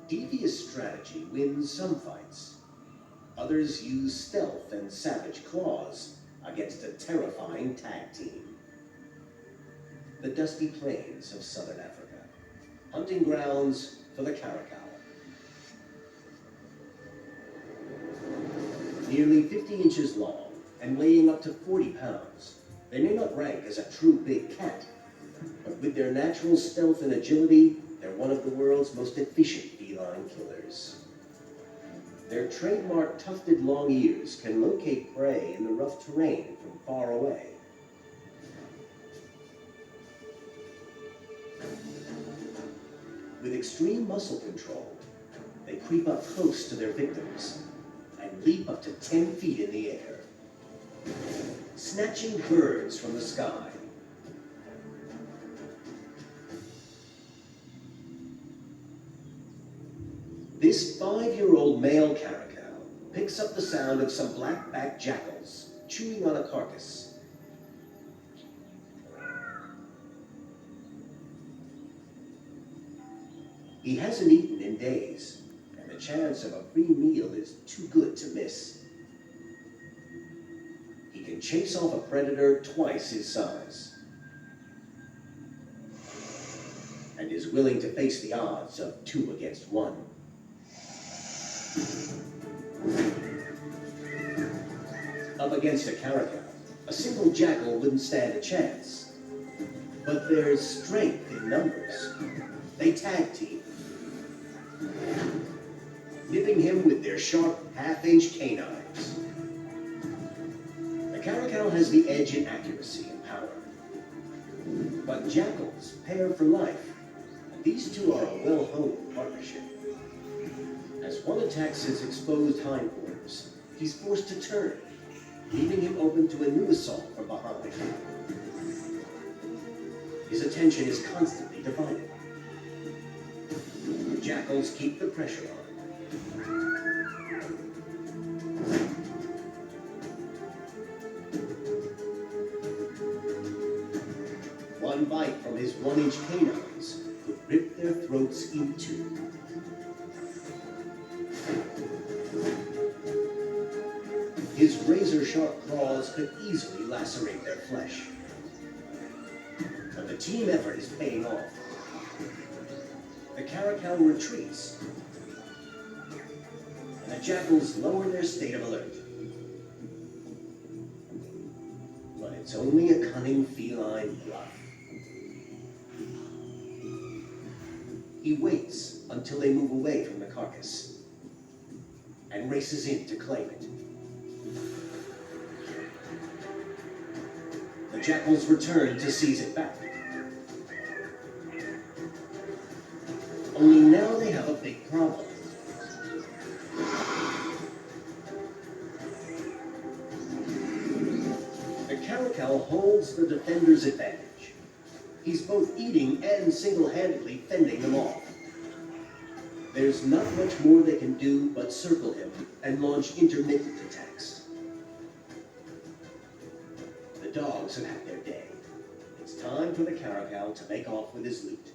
Devious strategy wins some fights. Others use stealth and savage claws against a terrifying tag team. The dusty plains of southern Africa, hunting grounds for the Caracal. Nearly 50 inches long and weighing up to 40 pounds, they may not rank as a true big cat, but with their natural stealth and agility, they're one of the world's most efficient feline killers. Their trademark tufted long ears can locate prey in the rough terrain from far away. With extreme muscle control, they creep up close to their victims and leap up to 10 feet in the air, snatching birds from the sky. This 5-year-old male caracal picks up the sound of some black-backed jackals chewing on a carcass. He hasn't eaten in days, and the chance of a free meal is too good to miss. He can chase off a predator twice his size, and is willing to face the odds of 2 against 1. Up against a caracal, a single jackal wouldn't stand a chance. But there's strength in numbers. They tag team, nipping him with their sharp half-inch canines. The caracal has the edge in accuracy and power. But jackals pair for life, and these two are a well-honed partnership. As one attacks his exposed hindquarters, he's forced to turn, leaving him open to a new assault from behind. His attention is constantly divided. The jackals keep the pressure on. One bite from his 1-inch canines could rip their throats in two. His razor-sharp claws could easily lacerate their flesh. But the team effort is paying off. The caracal retreats, and the jackals lower their state of alert. But it's only a cunning feline bluff. He waits until they move away from the carcass, and races in to claim it. The jackals return to seize it back. Only now they have a big problem. The caracal holds the defender's advantage. He's both eating and single-handedly fending them off. There's not much more they can do but circle him and launch intermittent attacks. The dogs have had their day. It's time for the caracal to make off with his loot.